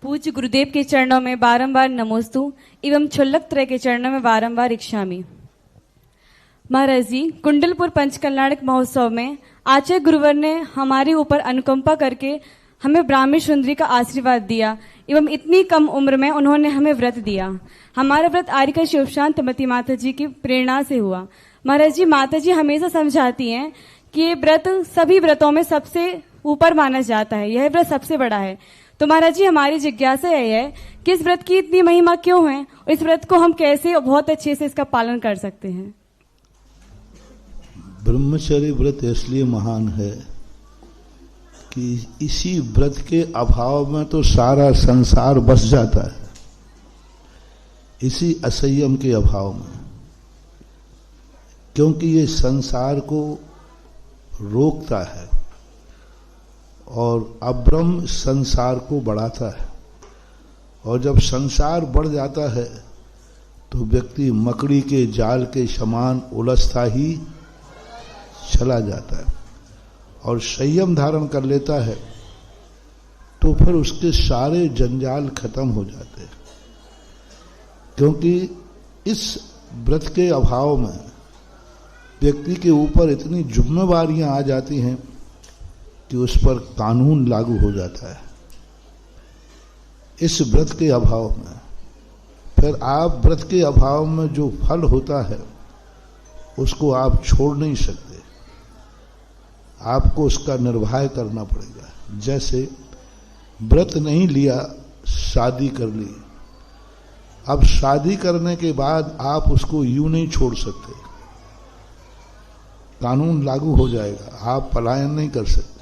पूज्य गुरुदेव के चरणों में बारंबार नमोस्तु एवं क्षुल्लक त्रय के चरणों में बारंबार इच्छामि। महाराज जी, कुंडलपुर पंचकल्याणक महोत्सव में आचार्य गुरुवर ने हमारे ऊपर अनुकंपा करके हमें ब्राह्मी सुंदरी का आशीर्वाद दिया एवं इतनी कम उम्र में उन्होंने हमें व्रत दिया। हमारा व्रत आर्यका शिवशांतमती माता जी की प्रेरणा से हुआ। महाराज जी, माता जी हमेशा समझाती हैं कि ये व्रत सभी व्रतों में सबसे ऊपर माना जाता है, यह व्रत सबसे बड़ा है। तो महाराज जी, हमारी जिज्ञासा यह है कि इस व्रत की इतनी महिमा क्यों है और इस व्रत को हम कैसे बहुत अच्छे से इसका पालन कर सकते हैं। ब्रह्मचर्य व्रत इसलिए महान है कि इसी व्रत के अभाव में तो सारा संसार बस जाता है, इसी असंयम के अभाव में, क्योंकि ये संसार को रोकता है और अब्रह्म संसार को बढ़ाता है। और जब संसार बढ़ जाता है तो व्यक्ति मकड़ी के जाल के समान उलझता ही चला जाता है और संयम धारण कर लेता है तो फिर उसके सारे जंजाल खत्म हो जाते हैं। क्योंकि इस व्रत के अभाव में व्यक्ति के ऊपर इतनी जिम्मेवारियां आ जाती हैं कि उस पर कानून लागू हो जाता है। इस व्रत के अभाव में फिर आप व्रत के अभाव में जो फल होता है उसको आप छोड़ नहीं सकते, आपको उसका निर्वाह करना पड़ेगा। जैसे व्रत नहीं लिया, शादी कर ली, अब शादी करने के बाद आप उसको यूं नहीं छोड़ सकते, कानून लागू हो जाएगा, आप पलायन नहीं कर सकते।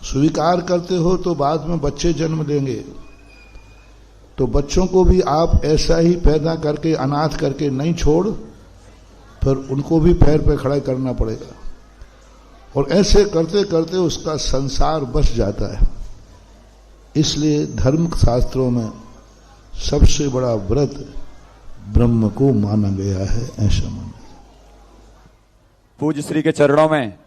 स्वीकार करते हो तो बाद में बच्चे जन्म देंगे, तो बच्चों को भी आप ऐसा ही पैदा करके अनाथ करके नहीं छोड़, फिर उनको भी पैर पे खड़ा करना पड़ेगा और ऐसे करते करते उसका संसार बस जाता है। इसलिए धर्म शास्त्रों में सबसे बड़ा व्रत ब्रह्म को माना गया है, ऐसा माना। पूज्य श्री के चरणों में